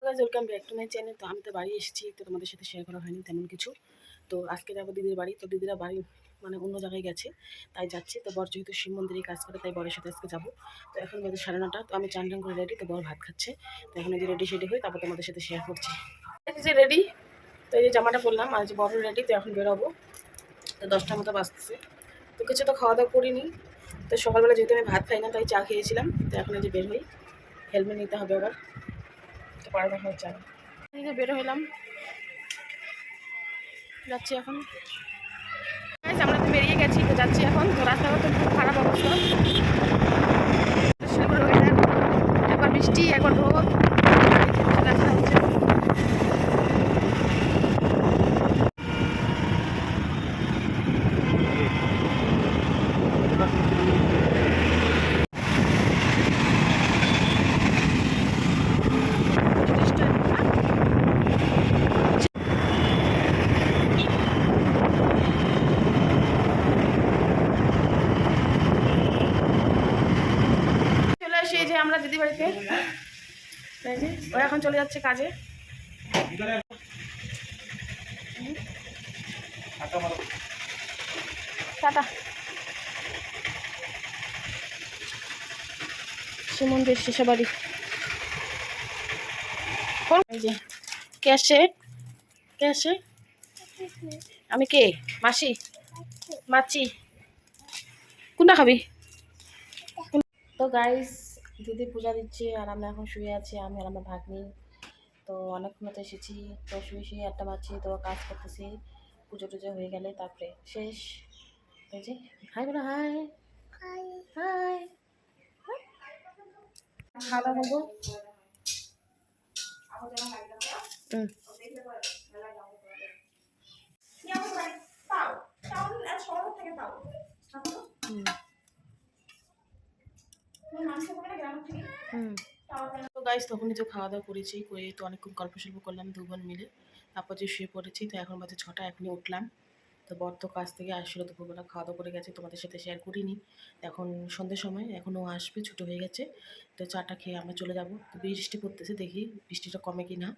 Welcome back to my channel. তো আমি তো বাড়ি এসেছি, তো তোমাদের সাথে শেয়ার করা হয়নি তেমন কিছু। তো আজকে যাবো দিদির বাড়ি। তো দিদিরা বাড়ি মানে অন্য জায়গায় গেছে, তাই যাচ্ছি। তো বর যেহেতু শিব মন্দিরে কাজ করে, তাই বরের সাথে আজকে যাবো। তো এখন বাজে 9:30। তো আমি চান টান করে রেডি, তো বর ভাত খাচ্ছে। তো এখন এই যে রেডি সেডি হই, তারপর তোমাদের সাথে শেয়ার করছি। এই যে রেডি, তো এই যে জামাটা পরলাম, আর যে বড় রেডি। তো এখন বেরোবো। তো 10টার মতো বাজতেছে। তো কিছু তো খাওয়া দাওয়া করিনি। তো সকালবেলা যেহেতু আমি ভাত খাই না, তাই চা খেয়েছিলাম। তো এখন এই যে বের হই, হেলমেট নিতে হবে আবার। তো পরে দেখা হচ্ছে। এই যে বের হইলাম, যাচ্ছি এখন। আমরা তো বেরিয়ে গেছি, তো যাচ্ছি এখন। তো রাস্তাঘাট তো খুব খারাপ অবস্থা। একবার বৃষ্টি, একবার রোদ, রাস্তা হচ্ছে। চলে আসি যে আমরা দিদি বাড়িতে। ও এখন চলে যাচ্ছে কাজে। টাটা। সুমন্দির শেষাবাড়ি। এই যে কে আসছে, কে আসছে? আমি কে? মাসি, মাছি। কোনটা খাবি? তো গাইস, দিদি পূজা দিচ্ছে, আর আমরা এখন শুয়ে আছি, আমি আর আমার ভাগ্নি। তো অনেকক্ষণ মতো এসেছি, তো শুয়ে শুয়ে আড্ডা মারছি, তো কাজ করতেছি। পুজো টুজো হয়ে গেলে তারপরে শেষ। এই যে হাই বলো, হাই হাই। খাওয়া দাওয়া করবো। তো গাইস, তখনই তো খাওয়া দাওয়া করেছি, করে তো অনেকক্ষণ গল্প সল্প করলাম 2 বোন মিলে। তারপর যে শুয়ে পড়েছি। তো এখন বাজে 6টা, এখনই উঠলাম। তো বর তো কাজ থেকে আসছিলো, দুপুরবেলা খাওয়া দাওয়া করে গেছে, তোমাদের সাথে শেয়ার করিনি। এখন সন্ধ্যের সময়, এখনও আসবে, ছুটো হয়ে গেছে। তো চাটা খেয়ে আমরা চলে যাব। তো বৃষ্টি পড়তেছে, দেখি বৃষ্টিটা কমে কি না।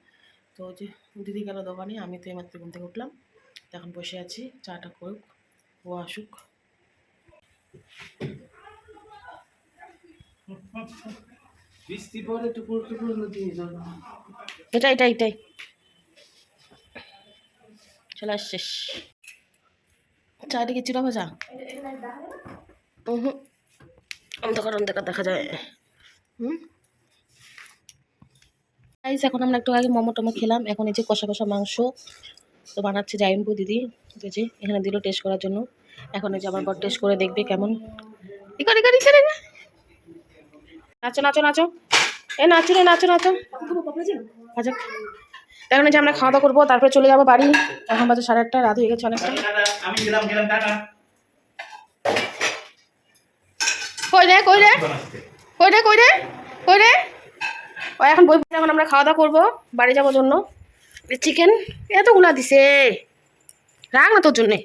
তো যে দিদি গেল দোকানে, আমি তো এইমাত্র ঘুম থেকে উঠলাম। তো এখন বসে আছি, চাটা করুক, ও আসুক। বৃষ্টি পরে টুকুর টুকুর নদী এটাই চলে আসছিস। চারিদিকে চিরা ভাজা। অন্ধকার দেখা যায়। এখন আমরা একটু আগে মোমো টোমো খেলাম। এখন এই যে কষা কষা মাংস তো বানাচ্ছে জাইম্পু দিদি। তো যে এখানে দিল টেস্ট করার জন্য। এখন এই যে আমার বর টেস্ট করে দেখবে কেমন। নাচো নাচো নাচো, এ নাচো রে, নাচো নাচো। আচ্ছা, এখন এই যে আমরা খাওয়া দাওয়া করবো, তারপরে চলে যাবো বাড়ি। এখন বাজে 8:30, রাত হয়ে গেছে অনেকটা। আমি গেলাম টাটা। কই রে কই রে কই রে কই রে কই রে? ও এখন বই, এখন আমরা খাওয়া দাওয়া করবো, বাড়ি যাবো জন্য। চিকেন এতগুলা দিছে, রাখ না তোর জন্যে।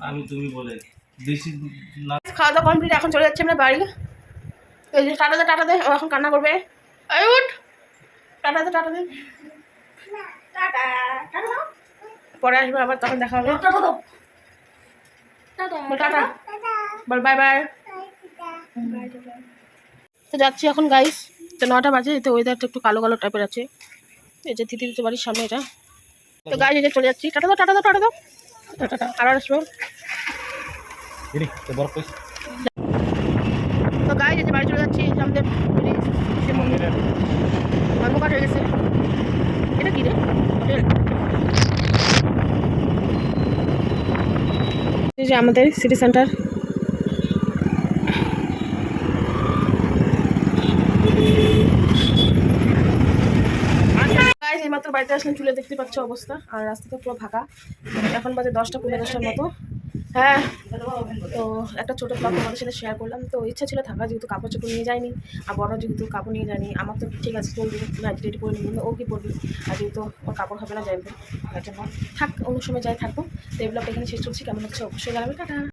আমি তুমি বলে দেশি না। খাওয়া দাওয়া কমপ্লিট, এখন চলে যাচ্ছি আমরা বাড়ি। এই যে টাটা দে, ও এখন কান্না করবে। এই উঠ, টাটা দে টাটা, পরে আসবে আবার, তখন দেখা হবে। টাটা বল, বাই বাই। তো যাচ্ছি এখন গাইস। তো 9টা বাজে। তো ওয়েদারটা একটু কালো কালো টাইপের আছে। এই যে তিতির বাড়ির সামনে এটা। তো গাইস এই যে চলে যাচ্ছি, টাটা দাও আর আসবো। তো গাইস এই যে বাড়ি চলে যাচ্ছি, আমাদের অন্ধকার হয়ে গেছে। এটা কি রে? হোটেল। এই যে আমাদের সিটি সেন্টার। এইমাত্র বাড়িতে আসলাম, চুলে দেখতে পাচ্ছ অবস্থা, আর রাস্তা তো পুরো ফাঁকা। এখন বাজে 10টা 15-10টার মতো। হ্যাঁ, তো একটা ছোটো ব্লগ তোমাদের সাথে শেয়ার করলাম। তো ইচ্ছা ছিল থাকা, যেহেতু কাপড় চোপড় নিয়ে যায়নি, আর বড় যেহেতু কাপড় নিয়ে যায়নি। আমার তো ঠিক আছে, চলবে, লাইট রেডি করে নিবি, ও কি পড়বি, আর যেহেতু ওর কাপড় হবে না যাইবে, তার জন্য থাক, অন্য সময় যাই থাকবো। তো এই ব্লগটা এখানে শেষ করছি, কেমন হচ্ছে অবশ্যই জানাবে। টাটা।